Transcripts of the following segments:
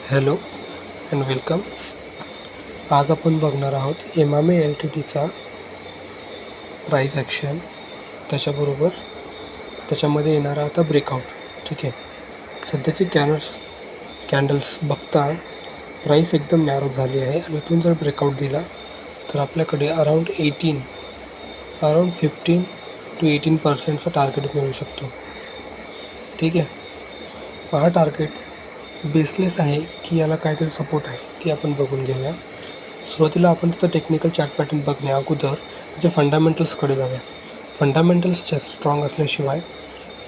Hello and welcome. आज आपण बघणार आहोत इमामी LTDचा प्राईस ॲक्शन, त्याच्याबरोबर त्याच्यामध्ये येणारा आता ब्रेकआउट. ठीक आहे, सध्याचे कॅन्डल्स बघता प्राईस एकदम नॅरो झाली आहे आणि इथून जर ब्रेकआउट दिला तर आपल्याकडे अराउंड 15 to 18% टार्गेट मिळू शकतो. ठीक आहे, हा टार्गेट बेसलेस आहे की याला काहीतरी सपोर्ट आहे ते आपण बघून घेऊया. सुरुवातीला आपण तिथं टेक्निकल चार्ट पॅटर्न बघण्या अगोदर त्याच्या फंडामेंटल्सकडे जाऊया. फंडामेंटल्स स्ट्रॉंग असल्याशिवाय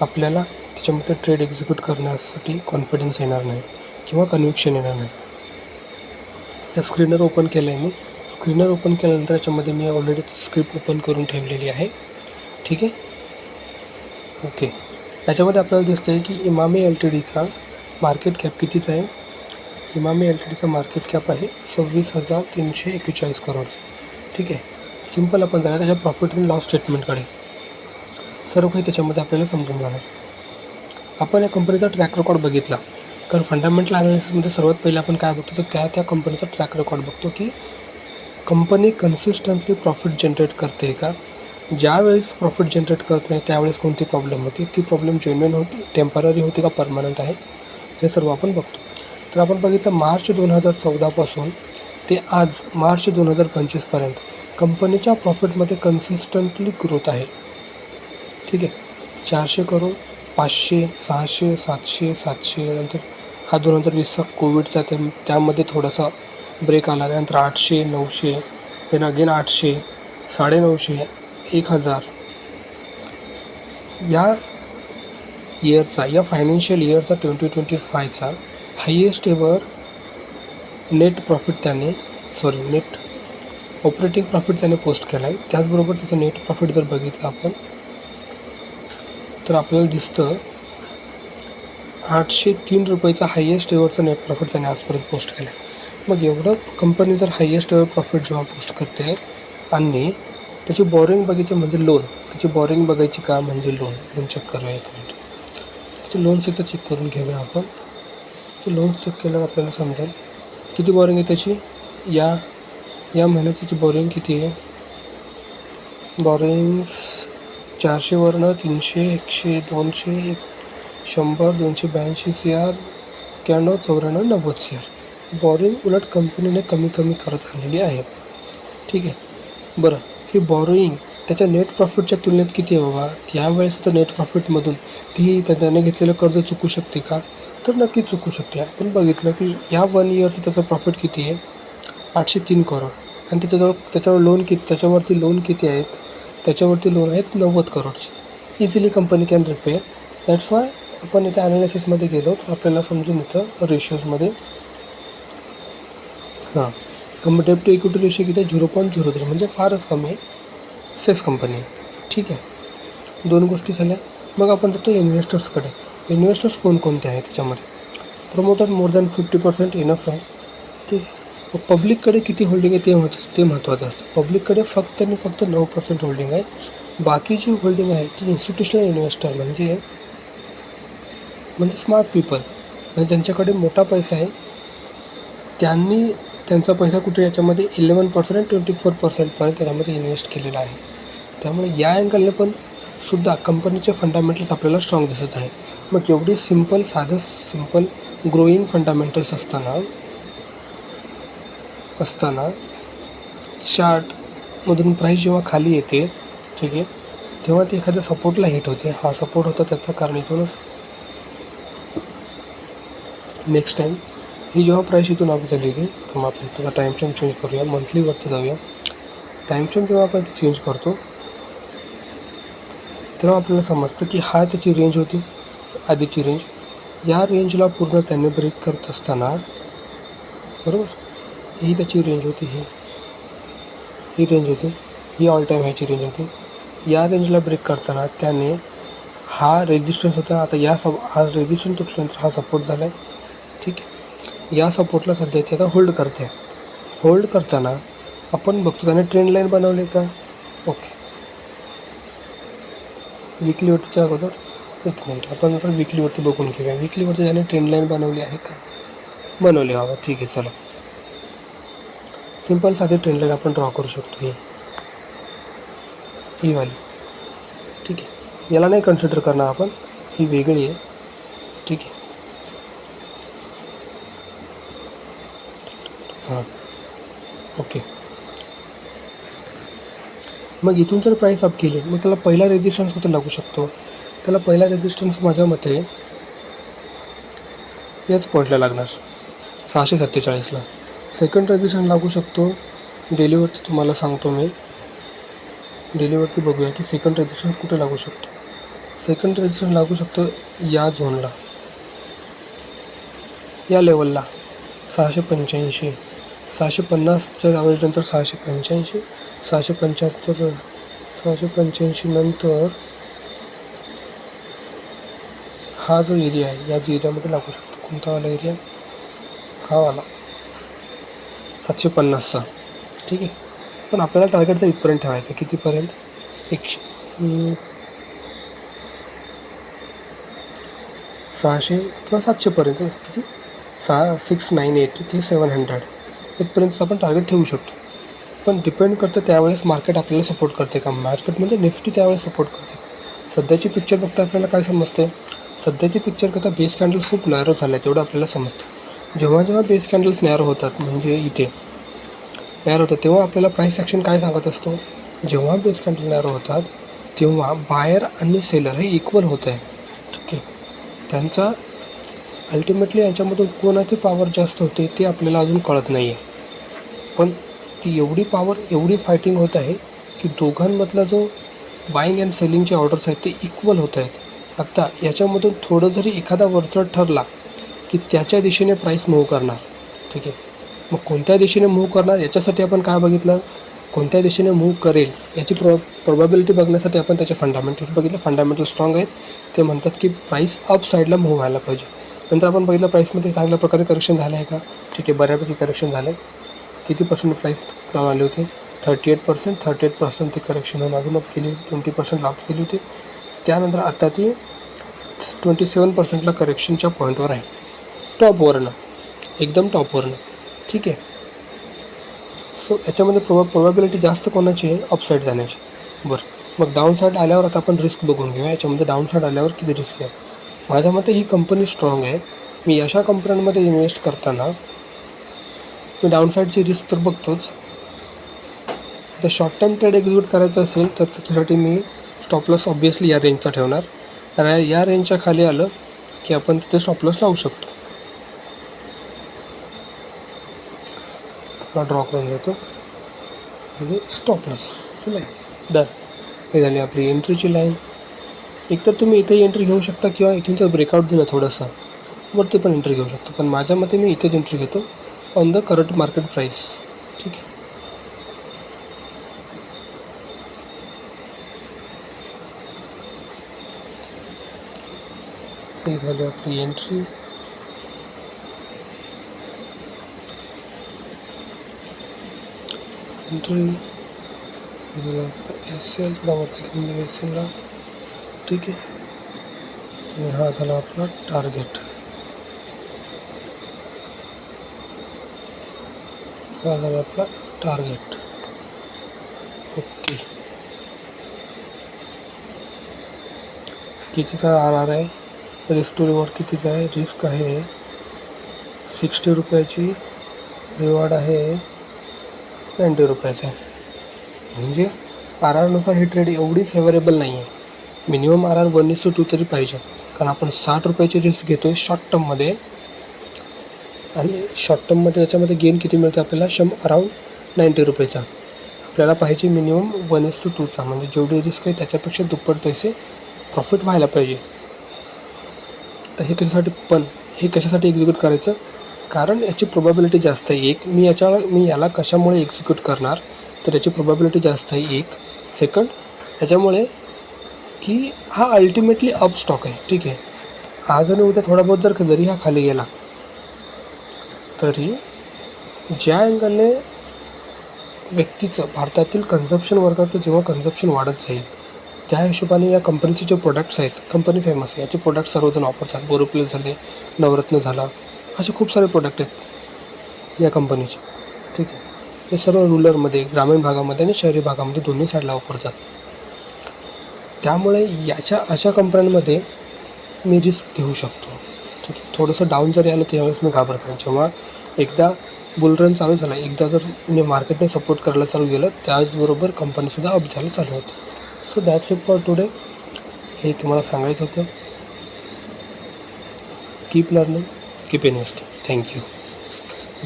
आपल्याला त्याच्यामध्ये ट्रेड एक्झिक्यूट करण्यासाठी कॉन्फिडन्स येणार नाही किंवा कन्व्हिक्शन येणार नाही. त्या स्क्रीनर ओपन केलं आहे मी. स्क्रीनर ओपन केल्यानंतर याच्यामध्ये मी ऑलरेडी स्क्रिप्ट ओपन करून ठेवलेली आहे. ठीक आहे, ओके. याच्यामध्ये आपल्याला दिसतं आहे की इमामी LTDचा मार्केट कॅप कितीचा आहे. इमामी LTDचा मार्केट कॅप आहे 26,341 करोडचा. ठीक आहे, सिम्पल आपण जाऊया त्याच्या प्रॉफिट अँड लॉस स्टेटमेंटकडे. सर्व काही त्याच्यामध्ये आपल्याला समजून जाणार. आपण या कंपनीचा ट्रॅक रेकॉर्ड बघितला, कारण फंडामेंटल ॲनालिसिसमध्ये सर्वात पहिले आपण काय बघतो तर त्या कंपनीचा ट्रॅक रेकॉर्ड बघतो की कंपनी कन्सिस्टंटली प्रॉफिट जनरेट करते का. ज्यावेळेस प्रॉफिट जनरेट करत नाही त्यावेळेस कोणती प्रॉब्लेम होती, ती प्रॉब्लेम जेन्युइन होती, टेम्पररी होती का परमनंट आहे, हे सर्व आपण बघतो. तर आपण बघितलं मार्च 2014 ते आज मार्च 2025 कंपनीच्या प्रॉफिटमध्ये कन्सिस्टंटली ग्रोथ आहे. ठीक आहे, 400 करोड, 500, 600, 700, 700, नंतर हा 2020चा कोविडचा त्यामध्ये थोडासा ब्रेक आला. त्यानंतर 800, 900, देन अगेन 800, 950, 1000. या फायनान्शियल इयरचा 2025चा highest ever net operating profit त्याने पोस्ट केला आहे. त्याचबरोबर त्याचं नेट प्रॉफिट जर बघितलं आपण तर आपल्याला दिसतं 803 रुपयाचा हायेस्ट एवरचा नेट प्रॉफिट त्याने आजपर्यंत पोस्ट केला आहे. मग एवढं कंपनी जर हायेस्ट एवर प्रॉफिट जेव्हा पोस्ट करते आणि त्याची बॉरिंग बघायची म्हणजे लोन, त्याची बॉरिंग बघायची का म्हणजे लोन चेक करूया. एक मिनिट, त्याची लोन्स एकदा चेक करून घेऊया आपण. ते लोन्स चेक केल्यावर आपल्याला समजेल किती बॉरिंग आहे त्याची. या महिन्यात त्याची बॉरिंग किती आहे. बॉरिंग्स 400वरनं 300, 100, 200, 100, 282 CR, 91, 94, 90 CR. बॉरिंग उलट कंपनीने कमी करत आलेली आहे. ठीक आहे, बरं, ही बॉरोईंग त्याच्या नेट प्रॉफिटच्या तुलनेत किती आहे बाबा. त्यावेळेस तर नेट प्रॉफिटमधून त्याने घेतलेलं कर्ज चुकू शकते का, तर नक्की चुकू शकते. आपण बघितलं की या 1 इयरचं त्याचं प्रॉफिट किती आहे 803 करोड आणि त्याच्यावर लोन त्याच्यावरती लोन किती आहेत, त्याच्यावरती लोन आहेत 90 करोडचे. Easily company can repay. That's why आपण इथे ॲनालिसिसमध्ये गेलो तर आपल्याला समजून येतं रेशिओजमध्ये. डेब्ट टू इक्विटी रेशिओ किती आहे 0.03, म्हणजे फारच कमी आहे, सेफ कंपनी आहे. ठीक आहे, 2 गोष्टी झाल्या. मग आपण जातो इन्व्हेस्टर्सकडे. इन्व्हेस्टर्स कोणकोणते आहेत त्याच्यामध्ये. प्रमोटर मोर दॅन 50% इनफ आहे. ठीक आहे, मग पब्लिककडे किती होल्डिंग आहे ते महत्त्वाचं असतं. पब्लिककडे फक्त 9% होल्डिंग आहे. बाकीची होल्डिंग आहे ती इन्स्टिट्यूशनल इन्व्हेस्टर म्हणजे स्मार्ट पीपल, म्हणजे ज्यांच्याकडे मोठा पैसा आहे त्यांनी त्यांचा पैसा कुठे याच्यामध्ये 11% आणि 24% त्याच्यामध्ये इन्व्हेस्ट केलेला आहे. त्यामुळे या अँगलने पण सुद्धा कंपनीचे फंडामेंटल्स आपल्याला स्ट्रॉंग दिसत आहे. मग एवढी सिम्पल ग्रोईंग फंडामेंटल्स असताना चार्टमधून प्राईस जेव्हा खाली येते, ठीक आहे, तेव्हा ती एखाद्या सपोर्टला हिट होते. हा सपोर्ट होता त्याचं कारण इथूनच नेक्स्ट टाईम ही जेव्हा प्राईस इथून अप झाली होती तर मग आपण त्याचा टाईम फ्रेम चेंज करूया. मंथलीवरती जाऊया. टाईम फ्रेम जेव्हा आपण चेंज करतो तेव्हा आपल्याला समजतं की हा त्याची रेंज होती आधीची रेंज. या रेंजला पूर्ण त्याने ब्रेक करत असताना, बरोबर, ही त्याची रेंज होती, ही रेंज होती, ही ऑल टाईम हायची रेंज होती. या रेंजला ब्रेक करताना त्याने हा रेजिस्टन्स होता. आता हा रेजिस्टन्स तुटल्यानंतर हा सपोर्ट झाला आहे. ठीक आहे, या सपोर्टला सध्या ते आता होल्ड करते. होल्ड करताना आपण बघतो त्याने ट्रेंड लाईन बनवली का. ओके, विकलीवरतीच्या अगोदर एक मिनिट आपण जर विकलीवरती बघून घेऊया. विकलीवरती त्याने ट्रेंड लाईन बनवली आहे का. बनवली हवा. ठीक आहे, चला सिंपल साधी ट्रेंड लाईन आपण ड्रॉ करू शकतो. ही वाली. ठीक आहे, याला नाही कन्सिडर करणार आपण, ही वेगळी आहे. ठीक आहे, हां ओके. मग इथून जर प्राईस अप केली मग त्याला पहिला रेजिस्टन्स कुठे लागू शकतो? त्याला पहिला रेजिस्टन्स माझ्या मते याच पॉईंटला लागणार, 647ला. सेकंड रेजिस्टन्स लागू शकतो डेलीवरती. तुम्हाला सांगतो मी, डेलीवरती बघूया की सेकंड रेजिस्टन्स कुठे लागू शकतो. सेकंड रेजिस्टन्स लागू शकतो या झोनला, या लेवलला, 685. 650च्या ॲव्हरेजनंतर 685, 675, 685 नंतर हा जो एरिया आहे या एरियामध्ये लागू शकतो. कोणता वाला एरिया? हा वाला 750चा. ठीक आहे, पण आपल्याला टार्गेटचा इथपर्यंत ठेवायचं. कितीपर्यंत? 600 किंवा 700पर्यंत. किती? 698 ते 700 इथपर्यंत आपण टार्गेट ठेवू शकतो. पण डिपेंड करतं त्यावेळेस मार्केट आपल्याला सपोर्ट करते का, मार्केट म्हणजे निफ्टी त्यावेळेस सपोर्ट करते. सध्याची पिक्चर बघता आपल्याला काय समजते? सध्याची पिक्चर करता बेस कॅन्डल्स खूप नॅरो झाले आहेत तेवढं आपल्याला समजतं. जेव्हा जेव्हा बेस कॅन्डल्स नॅरो होतात, म्हणजे इथे नॅरो होतात, तेव्हा आपल्याला प्राईस ॲक्शन काय सांगत असतो? जेव्हा बेस कॅन्डल नॅरो होतात तेव्हा बायर आणि सेलर हे इक्वल होत आहे. ठीक आहे, त्यांचा अल्टिमेटली यांच्यामधून कोणाची पॉवर जास्त होते ते आपल्याला अजून कळत नाही आहे. पण ती एवढी पॉवर, एवढी फायटिंग होत आहे की दोघांमधला जो बाईंग अँड सेलिंगचे ऑर्डर्स आहेत ते इक्वल होत आहेत. आत्ता याच्यामधून थोडं जरी एखादा वरचढ ठरला की त्याच्या दिशेने प्राईस मूव्ह करणार. ठीक आहे, मग कोणत्या दिशेने मूव्ह करणार याच्यासाठी आपण काय बघितलं? कोणत्या दिशेने मूव्ह करेल याची प्रोबॅबिलिटी बघण्यासाठी आपण त्याचे फंडामेंटल्स बघितले. फंडामेंटल स्ट्रॉंग आहेत, ते म्हणतात की प्राईस अप साईडला मूव्ह व्हायला पाहिजे. नंतर आपण बघितलं प्राईसमध्ये चांगल्या प्रकारे करेक्शन झालं आहे का? ठीक आहे, बऱ्यापैकी करेक्शन झालं आहे. किती पर्सेंट प्राईस डाऊन आली होती? 38%. 38% ती करेक्शन होऊन अजून अप केली होती, 20% अप केली होती. त्यानंतर आता ती 27%ला करेक्शनच्या पॉईंटवर आहे, टॉपवरनं, एकदम टॉपवरनं. ठीक आहे, सो याच्यामध्ये प्रोबॅबिलिटी जास्त कोणाची आहे? अपसाईड जाण्याची. बरं, मग डाऊन साईड आल्यावर आता आपण रिस्क बघून घेऊया. याच्यामध्ये डाऊन साईड आल्यावर किती रिस्क आहे? माझ्या मते ही कंपनी स्ट्रॉंग आहे. मी अशा कंपन्यांमध्ये इन्व्हेस्ट करताना मी डाऊन साईडची रिस्क तर बघतोच. जर शॉर्ट टर्म ट्रेड एक्झिक्यूट करायचं असेल तर त्याच्यासाठी मी स्टॉप लॉस ऑब्वियसली या रेंजचा ठेवणार. कारण या रेंजच्या खाली आलं की आपण तिथे स्टॉप लॉस लावू शकतो. ड्रॉ करून देतो आणि स्टॉप लॉसची लाईन डन. हे झाली आपली एंट्रीची लाईन. एकतर तुम्ही इथे एंट्री घेऊ शकता किंवा इथून जर ब्रेकआउट दिलं थोडंसं वरती पण एंट्री घेऊ शकतो. पण माझ्या मते मी इथेच एंट्री घेतो on the current market price. ठीक आहे, ही झाली आपली एंट्री. एस एलला वरती घेऊन जाऊ एस एलला. ठीक आहे, आणि हा झाला आपला टार्गेट. हा झाला आपला टार्गेट. ओके, कितीचा आर आहे? रिस्क टू रिवॉर्ड कितीचा आहे? रिस्क आहे 60 रुपयाची, रिवॉर्ड आहे 90 रुपयाचा आहे. म्हणजे आर आरनुसार ही ट्रेड एवढी फेवरेबल नाही आहे. मिनिमम आर आर 1:2 तरी पाहिजे, कारण आपण 60 रुपयाची रिस्क घेतो आहे शॉर्ट टर्ममध्ये. आणि शॉर्ट टर्ममध्ये त्याच्यामध्ये गेन किती मिळतं आपल्याला? अराऊंड 90 रुपयाचा. आपल्याला पाहिजे मिनिमम 1:2चा, म्हणजे जेवढी रिस्क आहे त्याच्यापेक्षा दुप्पट पैसे प्रॉफिट व्हायला पाहिजे. तर हे कशासाठी एक्झिक्यूट करायचं? कारण याची प्रोबॅबिलिटी जास्त आहे. मी याला कशामुळे एक्झिक्यूट करणार तर याची प्रोबॅबिलिटी जास्त आहे. एक सेकंड, याच्यामुळे की हा अल्टिमेटली अप स्टॉक आहे. ठीक आहे, आज आणि उद्या थोडा बहुत जरी हा खाली गेला तरी ज्या अँगलने व्यक्तीचं, भारतातील कन्झम्पशन वर्गाचं जेव्हा कन्झम्पशन वाढत जाईल त्या हिशोबाने या कंपनीचे जे प्रोडक्ट्स आहेत, कंपनी फेमस आहे, याचे प्रोडक्ट सर्वजण वापरतात. बोरोप्लस झाले, नवरत्न झाला, असे खूप सारे प्रोडक्ट आहेत या कंपनीचे. ठीक आहे. हे सर्व रुरलमध्ये, ग्रामीण भागामध्ये आणि शहरी भागामध्ये दोन्ही साईडला वापरतात. त्यामुळे अशा कंपन्यांमध्ये मी रिस्क घेऊ शकतो. ठीक आहे. थोडंसं डाऊन जरी आलं त्यावेळेस मी घाबरत नाही. जेव्हा एकदा बुलरन चालू झाला, एकदा जर मार्केटने सपोर्ट करायला चालू केलं, त्याचबरोबर कंपनीसुद्धा अप झायला चालू होतं. So that's it for today. हे तुम्हाला सांगायचं होतं. Keep learning, keep investing. Thank you.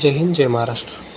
जय हिंद, जय महाराष्ट्र.